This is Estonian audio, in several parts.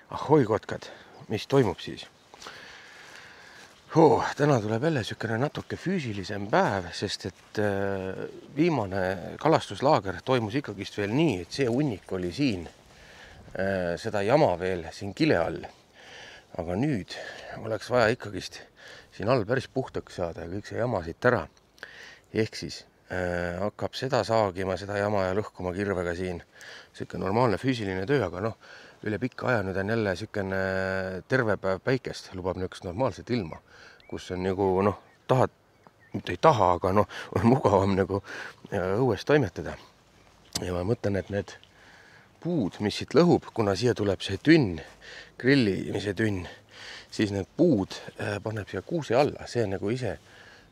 Ahoi kotkad, mis toimub siis? Täna tuleb jälle niisugune natuke füüsilisem päev, sest et viimane kalastuslaager toimus ikkagist veel nii, et see hunnik oli siin, seda jama veel siin kile all. Aga nüüd oleks vaja ikkagist siin all päris puhtaks saada ja kõik see jama siit ära. Ehk siis hakkab seda saagima, seda jama ja lõhkuma kirvega siin. Siuke normaalne füüsiline töö, aga üle pikka aja nüüd on jälle siukene terve päev päikest, lubab niisugust normaalset ilma, kus on nagu tahad, mitte ei taha, aga on mugavam nagu õues toimetada. Ja ma mõtlen, et need puud, mis siit lõhub, kuna siia tuleb see tünn, grillimise tünn, siis need puud paneb siia kuuse alla, see on nagu ise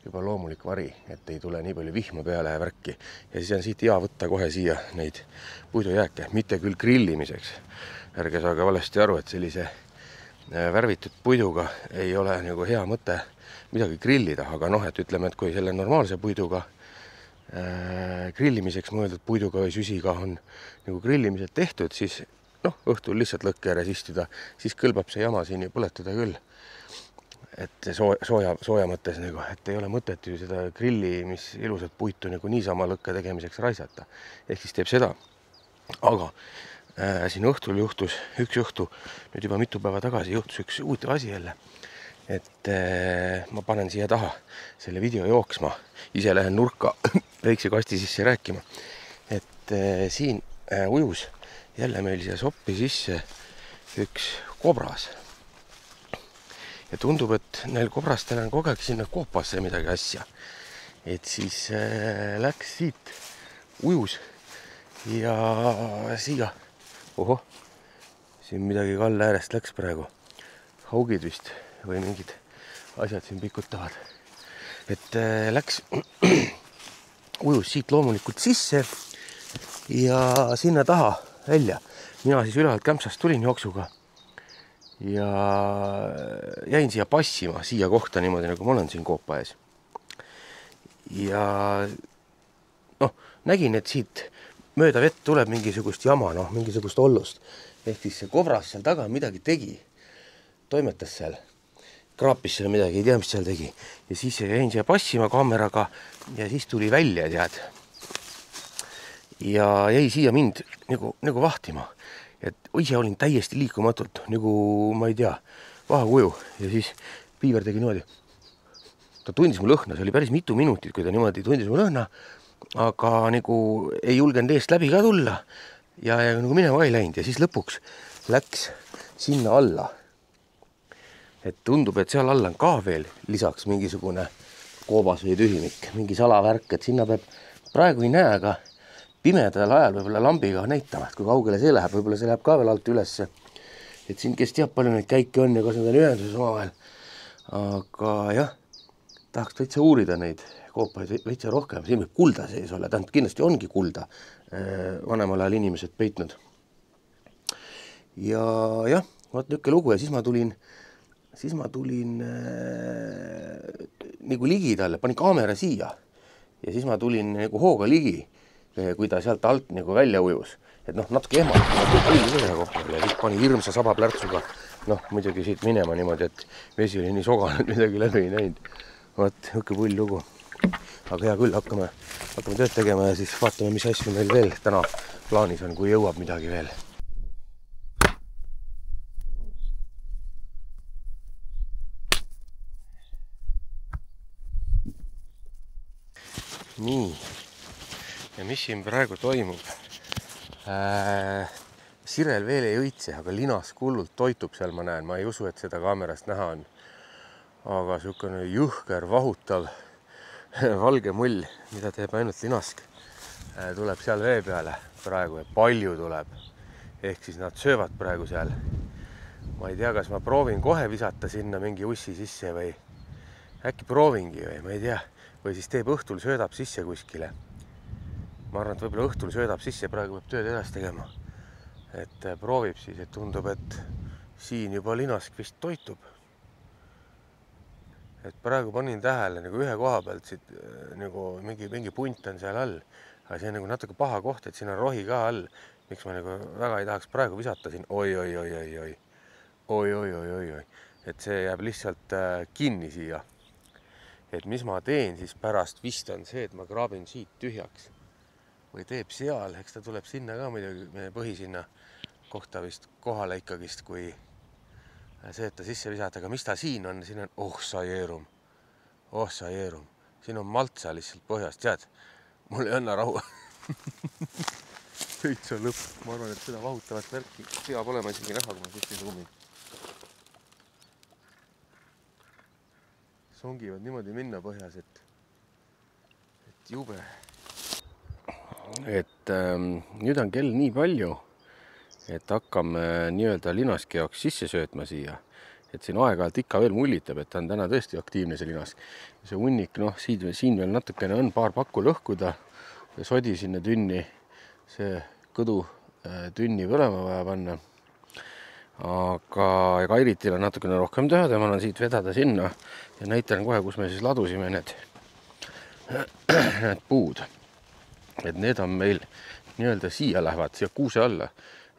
juba loomulik vari, et ei tule nii palju vihma peale ja värki. Ja siis on siit hea võtta kohe siia neid puidujääke, mitte küll grillimiseks. Ärge saage valesti aru, et sellise värvitud puiduga ei ole nagu hea mõte midagi grillida, aga et ütleme, et kui selle normaalse puiduga grillimiseks mõeldud puiduga või süsiga on nagu grillimised tehtud, siis õhtul lihtsalt lõkke ääres istuda, siis kõlbab see jama siin ju põletada küll. Et sooja mõttes nagu, et ei ole mõtet ju seda grilli, mis ilusat puitu nagu niisama lõkke tegemiseks raisata. Ehk siis teeb seda. Aga siin õhtul juhtus üks juhtu, nüüd juba mitu päeva tagasi juhtus üks huvitav asi jälle. Et ma panen siia taha selle video jooksma, ise lähen nurka väikse kasti sisse rääkima. Et siin ujus jälle meil siia soppi sisse üks kobras. Ja tundub, et neil kobrastel on kogu aeg sinna koopasse midagi asja. Et siis läks siit, ujus ja siia. Siin midagi kalle äärest läks praegu. Haugid vist või mingid asjad siin pikutavad. Et läks, ujus siit loomulikult sisse ja sinna taha välja. Mina siis ülevalt kämpsast tulin jooksuga ja jäin siia passima, siia kohta niimoodi, nagu ma olen siin koopa ees. Ja nägin, et siit mööda vett tuleb mingisugust jama, mingisugust ollust. Ehk siis see kobras seal taga midagi tegi. Toimetas seal, kraapis seal midagi, ei tea, mis seal tegi. Ja siis jäin siia passima kaameraga ja siis tuli välja, tead. Ja jäi siia mind nagu vahtima. Et ise olin täiesti liikumatult, nagu ma ei tea, vahakuju. Ja siis piiver tegi niimoodi. Ta tundis mu lõhna, see oli päris mitu minutit, kui ta niimoodi tundis mu lõhna. Aga nagu ei julgenud eest läbi ka tulla ja nagu minema ei läinud ja siis lõpuks läks sinna alla. Et tundub, et seal alla on ka veel lisaks mingisugune koobas või tühimik, mingi salavärk, et sinna peab praegu ei näe, aga pimedal ajal võib-olla lambiga näitama, et kui kaugele see läheb, võib-olla see läheb ka veel alt ülesse. Et siin kes teab, palju neid käike on ja kas nad on ühenduses omavahel. Aga jah, tahaks täitsa uurida neid koopaid veitsa rohkem, siin võib kulda sees olla, tähendab kindlasti ongi kulda vanemal ajal inimesed peitnud. Ja jah, vaat niuke lugu ja siis ma tulin nagu ligi talle, panin kaamera siia ja siis ma tulin nagu hooga ligi, kui ta sealt alt nagu välja ujus. Et natuke ehmalt, ja siis pani hirmsa sabaplärtsuga, muidugi siit minema niimoodi, et vesi oli nii soganud, midagi läbi ei näinud. Vaat, niuke pull lugu. Aga hea küll, hakkame tööd tegema ja siis vaatame, mis asju meil veel täna plaanis on, kui jõuab midagi veel. Nii, ja mis siin praegu toimub? Sirel veel ei õitse, aga linas kullult toitub seal, ma näen. Ma ei usu, et seda kaamerast näha on. Aga niisugune jõhker, vahutav valge mull, mida teeb ainult linask, tuleb seal vee peale praegu ja palju tuleb. Ehk siis nad söövad praegu seal. Ma ei tea, kas ma proovin kohe visata sinna mingi ussi sisse või äkki proovingi või ma ei tea. Või siis teeb õhtul söödab sisse kuskile. Ma arvan, et võib-olla õhtul söödab sisse, praegu peab tööd edasi tegema. Et proovib siis, et tundub, et siin juba linask vist toitub. Et praegu panin tähele nagu ühe koha pealt siit nagu mingi punt on seal all. Aga see on nagu natuke paha koht, et siin on rohi ka all. Miks ma nagu väga ei tahaks praegu visata siin? Oi. oi, et see jääb lihtsalt kinni siia. Et mis ma teen siis pärast vist on see, et ma kraabin siit tühjaks või teeb seal, eks ta tuleb sinna ka muidugi, meie põhi sinna kohta vist kohale ikkagist, kui see, et ta sisse visata, aga mis ta siin on, oh sa jeerum, siin on maltsa lihtsalt põhjas, tead, mul ei anna rahu. Täitsa lõpp, ma arvan, et seda vahutavat värki peab olema isegi näha, kui ma sisse suumin. Songivad niimoodi minna põhjas, et jube. Et nüüd on kell nii palju, et hakkame nii-öelda linaski jaoks sisse söötma siia. Et siin aeg-ajalt ikka veel mullitab, et ta on täna tõesti aktiivne see linask. See hunnik, noh, siin veel natukene on paar pakku lõhkuda. Sodi sinna tünni, see kõdu tünni põlema vaja panna. Aga Kairitile on natukene rohkem teha, ma annan siit vedada sinna ja näitan kohe, kus me siis ladusime need puud. Et need on meil nii-öelda siia lähevad, siia kuuse alla.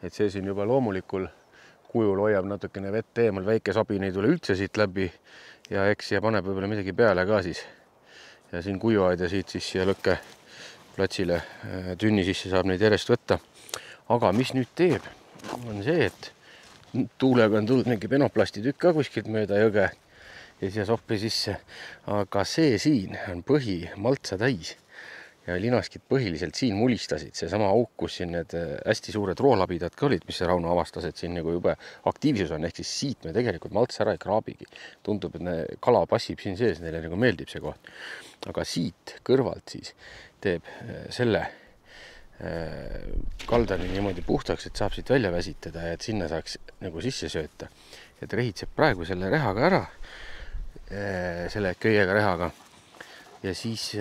Et see siin juba loomulikul kujul hoiab natukene vett eemal, väike sabin ei tule üldse siit läbi ja eks siia paneb võib-olla midagi peale ka siis. Ja siin kuivad ja siit siis siia lõkke platsile tünni sisse saab neid järjest võtta. Aga mis nüüd teeb, on see, et tuulega on tulnud mingi penoplasti tükk ka kuskilt mööda jõge ja siia soppi sisse. Aga see siin on põhi maltsa täis ja linaskid põhiliselt siin mulistasid. See sama auk, kus siin need hästi suured roolabidad ka olid, mis see Rauno avastas, et siin nagu juba aktiivsus on. Ehk siis siit me tegelikult maltsa ära ei kraabigi. Tundub, et kala passib siin sees, neile nagu meeldib see koht. Aga siit kõrvalt siis teeb selle kaldani niimoodi puhtaks, et saab siit välja väsitada ja et sinna saaks nagu sisse sööta. Et rehitseb praegu selle rehaga ära, selle köiega rehaga. Ja siis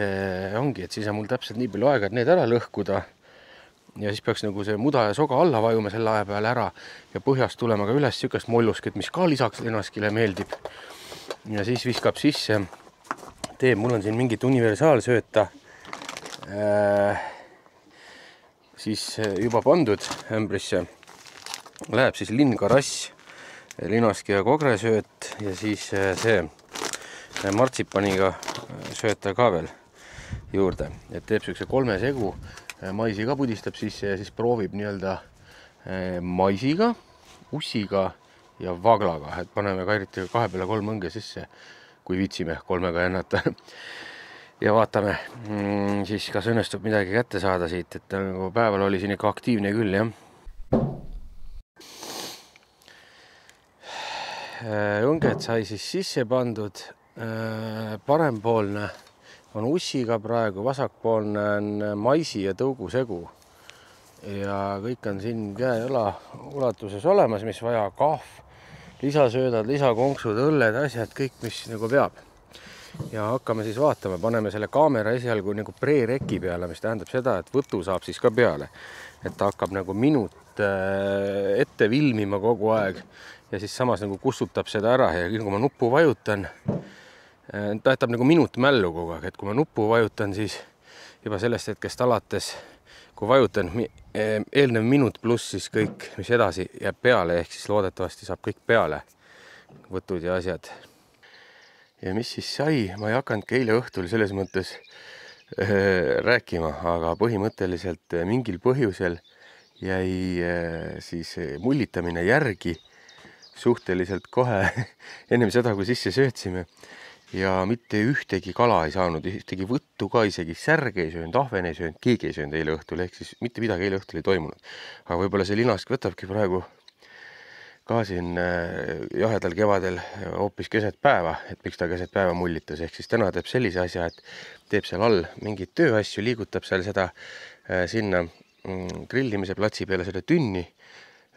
ongi, et siis on mul täpselt nii palju aega, et need ära lõhkuda. Ja siis peaks nagu see muda ja soga alla vajuma selle aja peale ära ja põhjast tulema ka üles sükast mollusket, mis ka lisaks linaskile meeldib. Ja siis viskab sisse, mul on siin mingit universaalsööta siis juba pandud ämbrisse. Läheb siis linnkarass, linaski ja kogresööt ja siis see martsipaniga sööta ka veel juurde. Et teeb sellise 3 segu, maisi ka pudistab sisse ja siis proovib nii-öelda maisiga, ussiga ja vaglaga. Et paneme Kairitiga 2 peale 3 õnge sisse, kui viitsime 3-ga jännata. Ja vaatame, siis kas õnnestub midagi kätte saada siit, et nagu päeval oli siin ikka aktiivne küll, jah. Õnged sai siis sisse pandud, parempoolne on ussiga praegu, vasakpoolne on maisi ja tõugu segu. Ja kõik on siin käe-jala ulatuses olemas, mis vaja kahv, lisasöödad, lisakonksud, õlled, asjad, kõik, mis nagu peab. Ja hakkame siis vaatama, paneme selle kaamera esialgu nagu pre-reki peale, mis tähendab seda, et võtu saab siis ka peale. Et ta hakkab nagu minut ette vilmima kogu aeg ja siis samas nagu kustutab seda ära ja kui ma nuppu vajutan, ta jätab nagu minut mällu kogu aeg, et kui ma nuppu vajutan, siis juba sellest hetkest alates, kui vajutan eelnev minut pluss siis kõik, mis edasi jääb peale, ehk siis loodetavasti saab kõik peale, võtud ja asjad. Ja mis siis sai, ma ei hakanud eile õhtul selles mõttes rääkima, aga põhimõtteliselt mingil põhjusel jäi siis mullitamine järgi suhteliselt kohe ennem seda, kui sisse söötsime. Ja mitte ühtegi kala ei saanud, ühtegi võttu ka, isegi särge ei söönud, ahven ei söönud, keegi ei söönud eile õhtul, ehk siis mitte midagi eile õhtul ei toimunud. Aga võib-olla see linask võtabki praegu ka siin jahedal kevadel hoopis keset päeva, et miks ta keset päeva mullitas, ehk siis täna teeb sellise asja, et teeb seal all mingid tööasju, liigutab seal seda sinna grillimise platsi peale seda tünni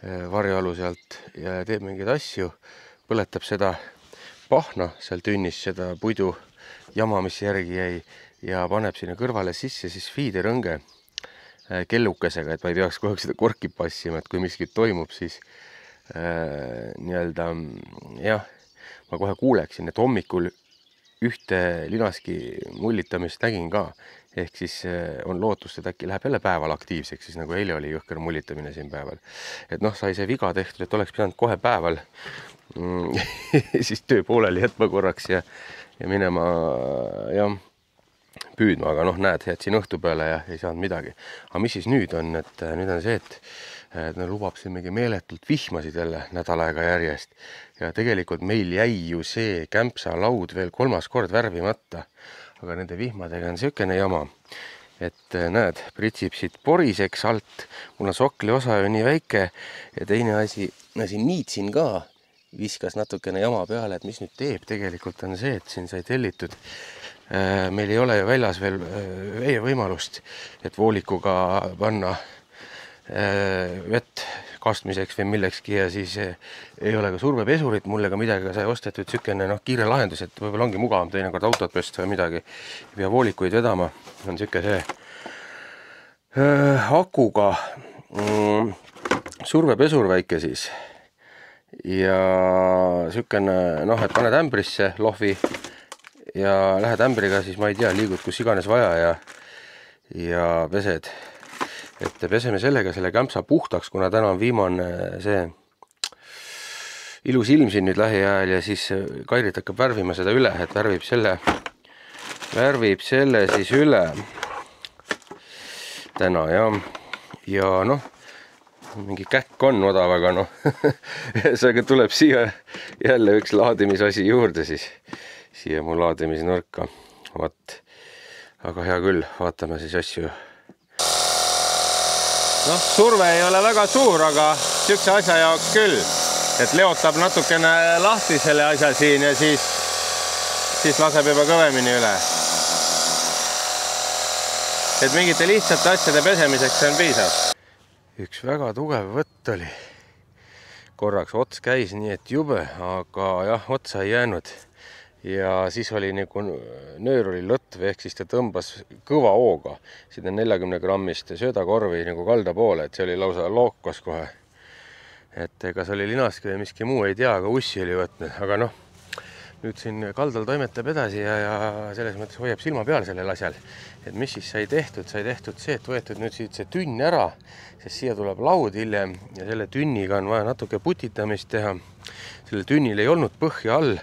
varjualuse alt ja teeb mingeid asju, põletab seda pahna seal tünnis, seda puidu jama, mis järgi jäi ja paneb sinna kõrvale sisse siis fiiderõnge kellukesega, et ma ei peaks kogu aeg seda korki passima, et kui miskit toimub, siis nii-öelda jah, ma kohe kuuleksin, et hommikul ühte linaski mullitamist nägin ka ehk siis on lootust, et äkki läheb jälle päeval aktiivseks, siis nagu eile oli jõhker mullitamine siin päeval. Et noh, sai see viga tehtud, et oleks pidanud kohe päeval siis töö pooleli jätma korraks ja minema jah, püüdma, aga noh, näed, jätsin õhtu peale ja ei saanud midagi. Aga mis siis nüüd on, et nüüd on see, et lubab siin mingi meeletult vihmasid jälle nädal aega järjest ja tegelikult meil jäi ju see kämpsalaud veel 3. kord värvimata, aga nende vihmadega on siukene jama, et näed, pritsib siit poriseks alt, mul on sokli osa ju nii väike ja teine asi, siin niitsin ka, viskas natukene jama peale, et mis nüüd teeb tegelikult on see, et siin sai tellitud. Meil ei ole ju väljas veel võimalust, et voolikuga panna vett kastmiseks või millekski ja siis ei ole ka survepesurit, mulle ka midagi sai ostetud sükene kiire lahendus, et võib-olla ongi mugavam teinekord autot pesta või midagi. Ei pea voolikuid vedama, on süke see akuga survepesur väike siis. Ja sükene, et paned ämbrisse lohvi ja lähed ämbriga, siis ma ei tea, liigud kus iganes vaja ja pesed. Et peseme sellega selle kämpsa puhtaks, kuna täna on viimane see ilus ilm siin nüüd lähiajal ja siis Kairit hakkab värvima seda üle, et värvib selle siis üle täna ja noh, mingi käkk on odav, aga seega tuleb siia jälle üks laadimisasi juurde siis, siia mu laadimisnurka. Vaat, aga hea küll, vaatame siis asju. Surve ei ole väga suur, aga sükse asja jaoks küll, et leotab natukene lahti selle asja siin ja siis laseb juba kõvemini üle. Et mingite lihtsate asjade pesemiseks see on piisav. Üks väga tugev võtt oli. Korraks ots käis nii, et jube, aga jah, otsa ei jäänud. Ja siis oli nagu nöör oli lõtv, ehk siis ta tõmbas kõva hooga sinna 40 grammist söödakorvi nagu kalda poole, et see oli lausa lookas kohe. Et ega see oli linaski või miski muu, ei tea, aga ussi oli võtnud. Aga nüüd siin kaldal toimetab edasi ja selles mõttes hoiab silma peal sellel asjal. Et mis siis sai tehtud see, et võetud nüüd siit see tünn ära, sest siia tuleb laud hiljem ja selle tünniga on vaja natuke putitamist teha. Sellel tünnil ei olnud põhja all,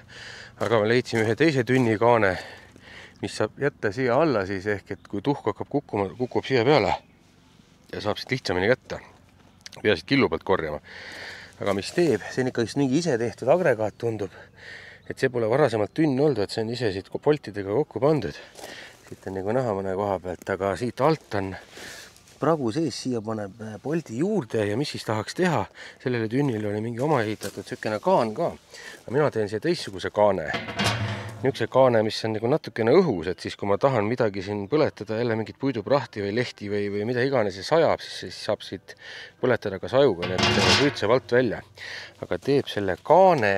aga me leidsime ühe teise tünnikaane, mis saab jätta siia alla siis, ehk et kui tuhk hakkab kukub siia peale ja saab siit lihtsamini kätte. Peasid killu pealt korjama. Aga mis teeb, see on ikka mingi ise tehtud agregaat tundub, et see pole varasemalt tünn olnud, et see on ise siit poltidega kokku pandud. Siit on nagu näha mõne koha pealt, aga siit alt on pragu sees, siia paneb poldi juurde ja mis siis tahaks teha. Sellele tünnile oli mingi oma ehitatud sükene kaan ka. Aga mina teen siia teistsuguse kaane. Niisuguse kaane, mis on nagu natukene õhus, et siis kui ma tahan midagi siin põletada, jälle mingit puiduprahti või lehti või mida iganes see sajab, siis saab siit põletada ka sajuga, nii et püütse valt välja. Aga teeb selle kaane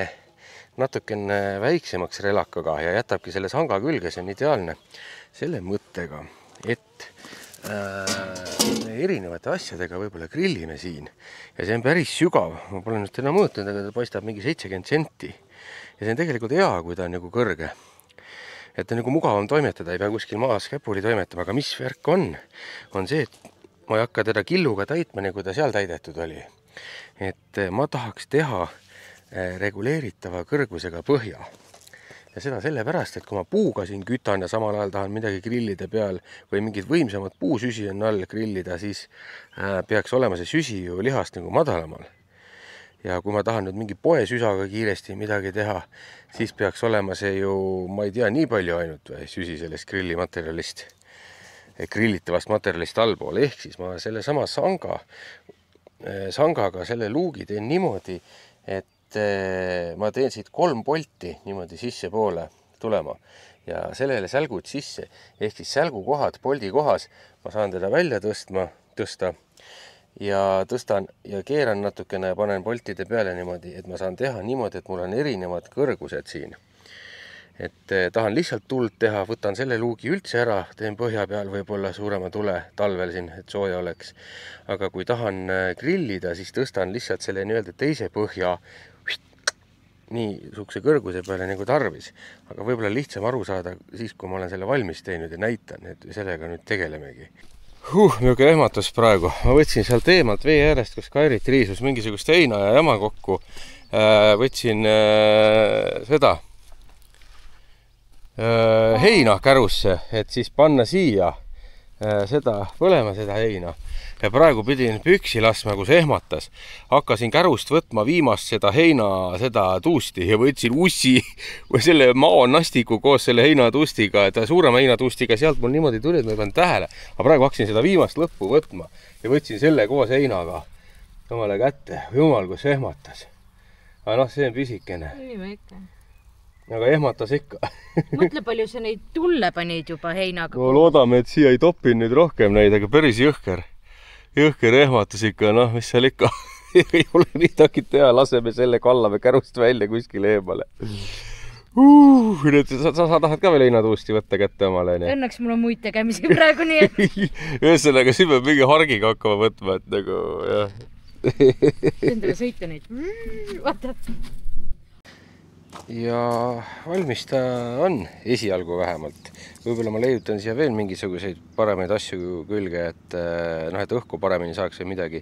natukene väiksemaks relakaga ja jätabki selle sanga külge, see on ideaalne selle mõttega, et erinevate asjadega võib-olla grillime siin ja see on päris sügav, ma pole nüüd täna mõõtnud, aga ta paistab mingi 70 senti ja see on tegelikult hea, kui ta on nagu kõrge, et ta nagu mugavam toimetada, ei pea kuskil maas käpuli toimetama, aga mis värk on see, et ma ei hakka teda killuga täitma, nagu ta seal täidetud oli, et ma tahaks teha reguleeritava kõrgusega põhja. Ja seda sellepärast, et kui ma puuga siin kütan ja samal ajal tahan midagi grillida peal või mingid võimsamad puusüsi on all grillida, siis peaks olema see süsi ju lihast nagu madalamal. Ja kui ma tahan nüüd mingi poesüsaga kiiresti midagi teha, siis peaks olema see ju, ma ei tea, nii palju ainult või süsi sellest grillimaterjalist, grillitavast materjalist allpool. Ehk siis ma selle sama sangaga selle luugi teen niimoodi, et ma teen siit 3 polti niimoodi sisse poole tulema ja sellele sälgud sisse, ehk siis sälgukohad poldi kohas, ma saan teda välja tõsta ja tõstan ja keeran natukene ja panen poltide peale niimoodi, et ma saan teha niimoodi, et mul on erinevad kõrgused siin. Et tahan lihtsalt tuld teha, võtan selle luugi üldse ära, teen põhja peal võib-olla suurema tule talvel siin, et sooja oleks. Aga kui tahan grillida, siis tõstan lihtsalt selle nii-öelda teise põhja niisuguse kõrguse peale nagu tarvis, aga võib-olla lihtsam aru saada siis, kui ma olen selle valmis teinud ja näitan, et sellega nüüd tegelemegi. Niisugune ehmatus praegu. Ma võtsin sealt eemalt vee äärest, kus Kairit riisus mingisugust heina ja jama kokku. Võtsin seda heina kärusse, et siis panna siia seda põlema seda heina. Ja praegu pidin püksi laskma, kus ehmatas. Hakkasin kärust võtma viimast seda heina, seda tuusti ja võtsin ussi või selle maonastiku koos selle heinatuustiga, et suurema heinatuustiga sealt mul niimoodi tuli, et ma ei pannud tähele. Aga praegu hakkasin seda viimast lõppu võtma ja võtsin selle koos heinaga omale kätte. Jumal, kus ehmatas. Aga noh, see on pisikene. Aga ehmatas ikka. Mõtle, palju sa neid tulle panid juba heinaga. No loodame, et siia ei topin nüüd rohkem neid, aga päris jõhker ehmatus ikka, noh, mis seal ikka ei ole midagi teha, laseme selle kallame kärust välja kuskile eemale. Sa tahad ka veel heinatuusti võtta kätte omale? Õnneks mul on muid tegemisi praegu, nii et... Ühesõnaga, siin peab mingi hargiga hakkama võtma, et nagu, jah. Endale sõita neid. Vaata. Ja valmis ta on, esialgu vähemalt. Võib-olla ma leiutan siia veel mingisuguseid paremaid asju külge, et õhku paremini saaks või midagi.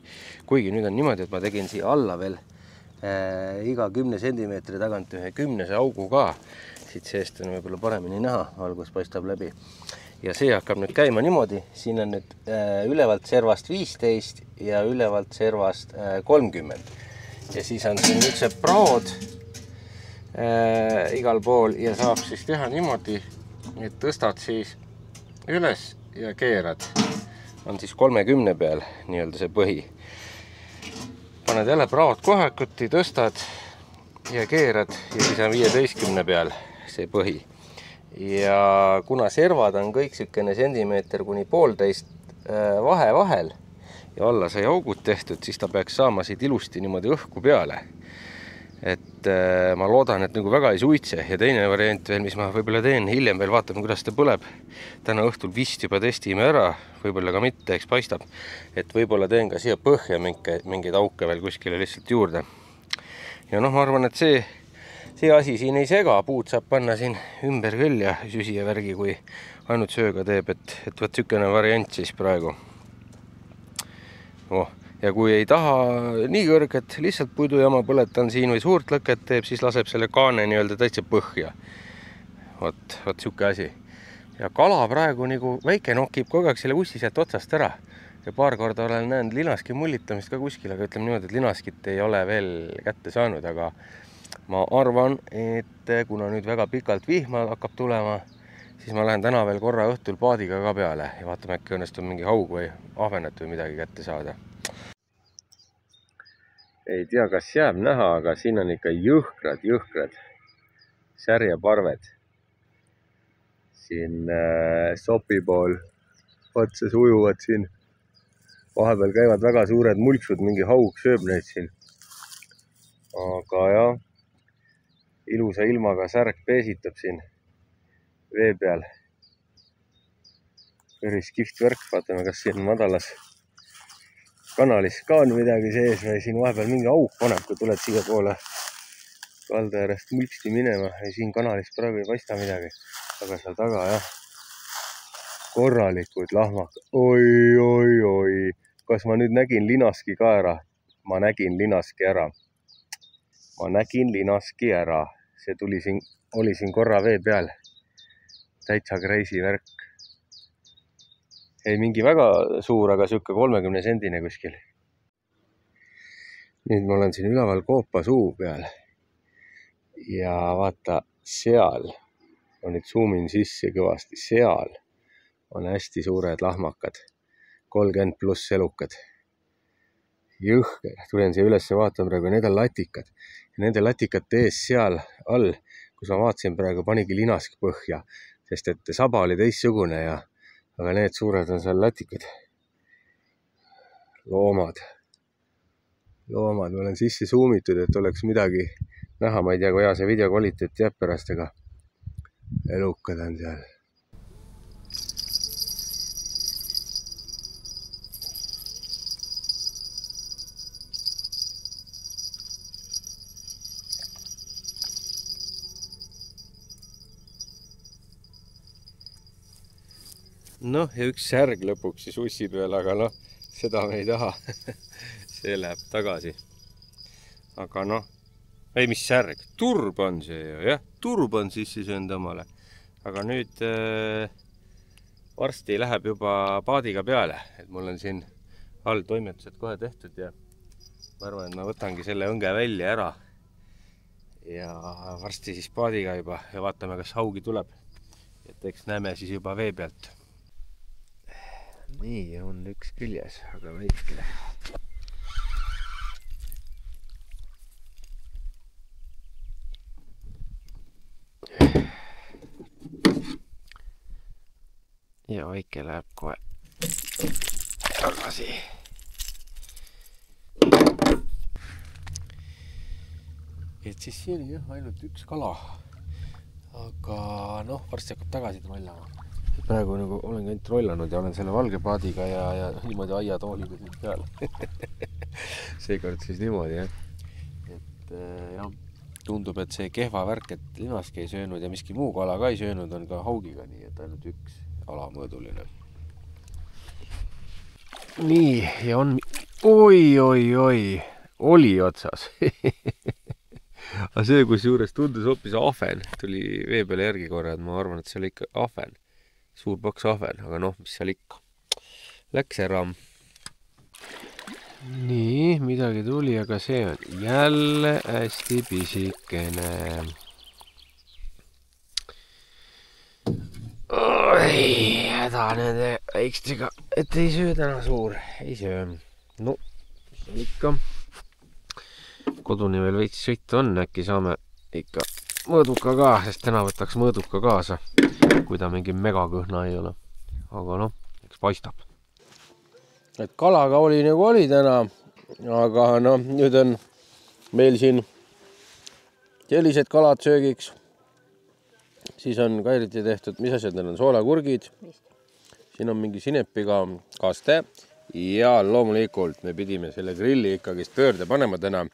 Kuigi nüüd on niimoodi, et ma tegin siia alla veel iga 10 sentimeetri tagant ühe 10 augu ka. Siit seest on võib-olla paremini näha, valgus paistab läbi. Ja see hakkab nüüd käima niimoodi. Siin on nüüd ülevalt servast 15 ja ülevalt servast 30. Ja siis on siin nüüd see praod igal pool ja saab siis teha niimoodi, et tõstad siis üles ja keerad. On siis 30 peal nii-öelda see põhi. Paned jälle praod kohakuti, tõstad ja keerad ja siis on 15 peal see põhi. Ja kuna servad on kõik sükene sentimeeter kuni 1,5 vahe vahel ja alla sai augud tehtud, siis ta peaks saama siit ilusti niimoodi õhku peale. Et ma loodan, et nagu väga ei suitse ja teine variant veel, mis ma võib-olla teen hiljem veel, vaatame, kuidas ta põleb. Täna õhtul vist juba testime ära, võib-olla ka mitte, eks paistab, et võib-olla teen ka siia põhja mingeid auke veel kuskile lihtsalt juurde. Ja noh, ma arvan, et see asi siin ei sega, puud saab panna siin ümber küll ja süsi ja värgi, kui ainult sööga teeb, et võt sükene variant siis praegu. Ja kui ei taha nii kõrget, lihtsalt puidujama põletan siin või suurt lõket teeb, siis laseb selle kaane nii-öelda täitsa põhja. Vot siuke asi. Ja kala praegu nagu väike nokib kogu aeg selle ussi sealt otsast ära. Ja paar korda olen näinud linaski mullitamist ka kuskil, aga ütleme niimoodi, et linaskit ei ole veel kätte saanud, aga ma arvan, et kuna nüüd väga pikalt vihma hakkab tulema, siis ma lähen täna veel korra õhtul paadiga ka peale ja vaatame, äkki õnnestub mingi haug või ahvenet või midagi kätte saada. Ei tea, kas jääb näha, aga siin on ikka jõhkrad särjeparved. Siin sopi pool otsas ujuvad siin. Vahepeal käivad väga suured mulksud, mingi haug sööb neid siin. Aga jah, ilusa ilmaga särk peesitab siin vee peal. Päris kihvt värk, vaatame, kas siin madalas kanalis ka on midagi sees või siin vahepeal mingi auk paneb, kui tuled siia poole kalda äärest mulksti minema ja siin kanalis praegu ei paista midagi, aga seal taga jah, korralikud lahmakad. Oi, kas ma nüüd nägin linaski ka ära? Ma nägin linaski ära. See oli siin korra vee peal. Täitsa crazy värk. Ei mingi väga suur, aga siuke 30 sendine kuskil. Nüüd ma olen siin üleval Koopa suu peal. Ja vaata, seal, ma nüüd zoomin sisse kõvasti, seal on hästi suured lahmakad. 30+ elukad. Jõhker, tulen siia üles ja vaatan praegu, need on latikad. Ja nende latikate ees seal all, kus ma vaatasin praegu, panigi linaski põhja, sest et saba oli teissugune ja aga need suured on seal latikad. Loomad. Ma olen sisse zoomitud, et oleks midagi näha. Ma ei tea, kui hea see video kvaliteet jääb pärast, aga elukad on seal. Noh, ja üks särg lõpuks siis ussi peal, aga noh, seda me ei taha. See läheb tagasi. Aga noh, ei mis särg, turb on see ju, jah, turb on sisse söönud omale. Aga nüüd varsti läheb juba paadiga peale, et mul on siin all toimetused kohe tehtud ja ma arvan, et ma võtangi selle õnge välja ära. Ja varsti siis paadiga juba ja vaatame, kas haugi tuleb. Et eks näeme siis juba vee pealt. Nii on üks küljes, aga väike. Ja väike läheb kohe tagasi. Et siis siin on jah ainult üks kala. Aga noh, varsti hakkab tagasi trollama. Praegu nagu olen ainult trollanud ja olen selle valge paadiga ja niimoodi aiatooliga siin peal. Seekord siis niimoodi, jah. Et jah, tundub, et see kehva värk, et limaski ei söönud ja miski muu kala ka ei söönud, on ka haugiga, nii et ainult üks alamõõduline. Nii, ja on... Oi, oli otsas. Aga see, kus juures tundus hoopis ahven, tuli vee peale järgi korra, et ma arvan, et see oli ikka ahven. Suur paks ahven, aga noh, mis seal ikka. Läks ära. Nii, midagi tuli, aga see on jälle hästi pisikene. Oi, häda nende väikstega, et ei söö täna suur. Ei söö. No, mis on ikka. Koduni veel veits sõitu on, äkki saame ikka mõõduka ka, sest täna võtaks mõõduka kaasa, kui ta mingi megakõhna ei ole. Aga noh, eks paistab. Et kalaga oli nagu oli täna, aga noh, nüüd on meil siin sellised kalad söögiks. Siis on ka eriti tehtud, mis asjad neil on, soolakurgid. Siin on mingi sinepiga kaste ja loomulikult me pidime selle grilli ikkagist pöörde panema täna.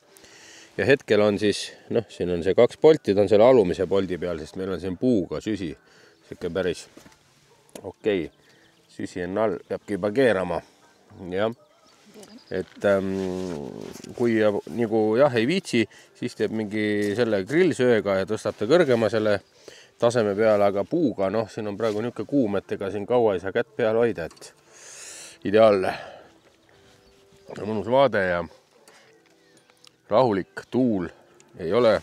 Ja hetkel on siis, noh, siin on see 2 polti, ta on selle alumise poldi peal, sest meil on siin puuga süsi. Siuke päris okei. Süsi on all, peabki juba keerama. Jah. Et kui nagu jah ei viitsi, siis teeb mingi selle grillsööga ja tõstab ta kõrgema selle taseme peale, aga puuga, noh, siin on praegu niuke kuum, et ega siin kaua ei saa kätt peal hoida, et ideaalne. Mõnus vaade ja rahulik, tuul ei ole,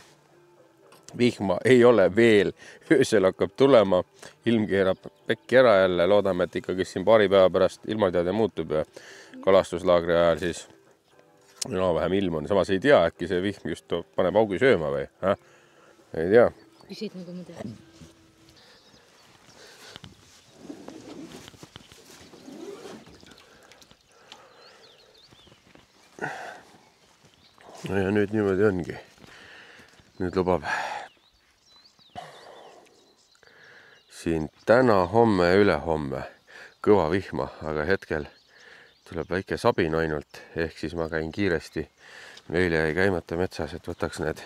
vihma ei ole veel, öösel hakkab tulema, ilm keerab pekki ära jälle, loodame, et ikkagi siin paari päeva pärast ilmateade muutub ja kalastuslaagri ajal siis vähem ilm on. Samas ei tea, äkki see vihm just paneb augi sööma või? Ei tea. Küsid nagu ma tean. No ja nüüd niimoodi ongi. Nüüd lubab siin täna, homme ja ülehomme kõva vihma, aga hetkel tuleb väike sabin ainult, ehk siis ma käin kiiresti. Eile jäi käimata metsas, et võtaks need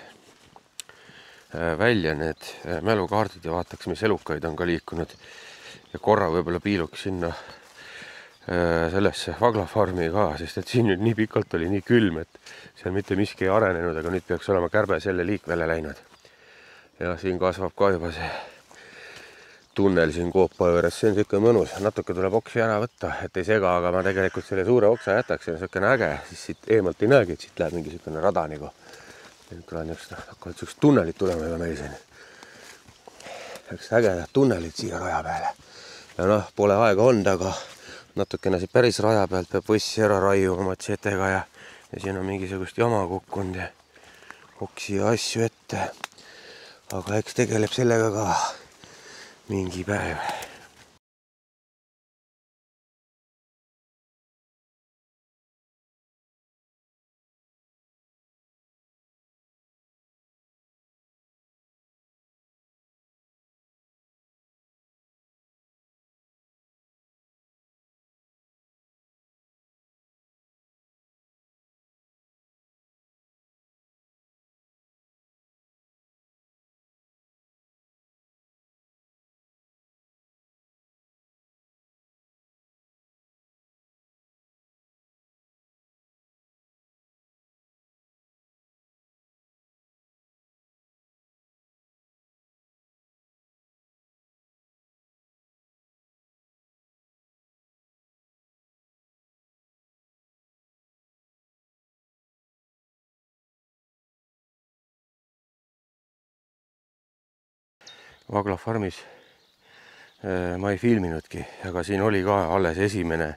välja need mälukaardid ja vaataks, mis elukaid on ka liikunud. Ja korra võib-olla piiluks sinna sellesse vaglafarmi ka, sest et siin nüüd nii pikalt oli nii külm, et seal mitte miski ei arenenud, aga nüüd peaks olema kärbe selle liikvele läinud. Ja siin kasvab ka juba see tunnel siin koopa juures, see on siuke mõnus, natuke tuleb oksi ära võtta, et ei sega, aga ma tegelikult selle suure oksa jätaks, see on siukene äge, siis siit eemalt ei näegi, et siit läheb mingi siukene rada nagu. Nüüd tuleb hakkavad siuksed tunnelid tulema juba meil siin. Üks ägedad tunnelid siia raja peale. Ja noh, pole aega olnud, aga natukene see päris raja pealt peab võssi ära raiuma matsetega ja siin on mingisugust jama kukkunud ja oksi ja asju ette. Aga eks tegeleb sellega ka mingi päev. Vagla farmis ma ei filminudki, aga siin oli ka alles esimene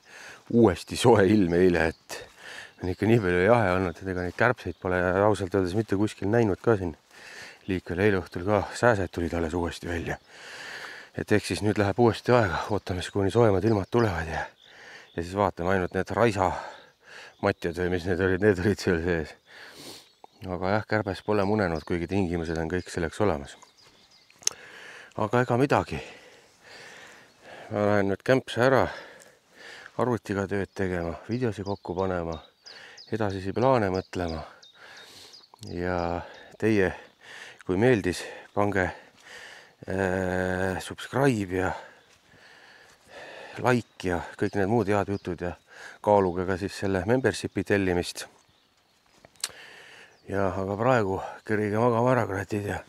uuesti soe ilm eile, et on ikka nii palju jahe olnud, et ega neid kärbseid pole ausalt öeldes mitte kuskil näinud ka siin. Liikvel eile õhtul ka sääsed tulid alles uuesti välja. Et ehk siis nüüd läheb uuesti aega, ootame siis, kuni soojemad ilmad tulevad ja siis vaatame ainult need raisamatjad või mis need olid seal sees. Aga jah, kärbes pole munenud, kuigi tingimused on kõik selleks olemas. Aga ega midagi. Ma lähen nüüd kämpse ära arvutiga tööd tegema, videosi kokku panema, edasisi plaane mõtlema. Ja teie, kui meeldis, pange subscribe ja like ja kõik need muud head jutud ja kaaluge ka siis selle membershipi tellimist. Ja aga praegu kõrige magama ära, kratid ja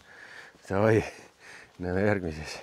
davai, näeme järgmises.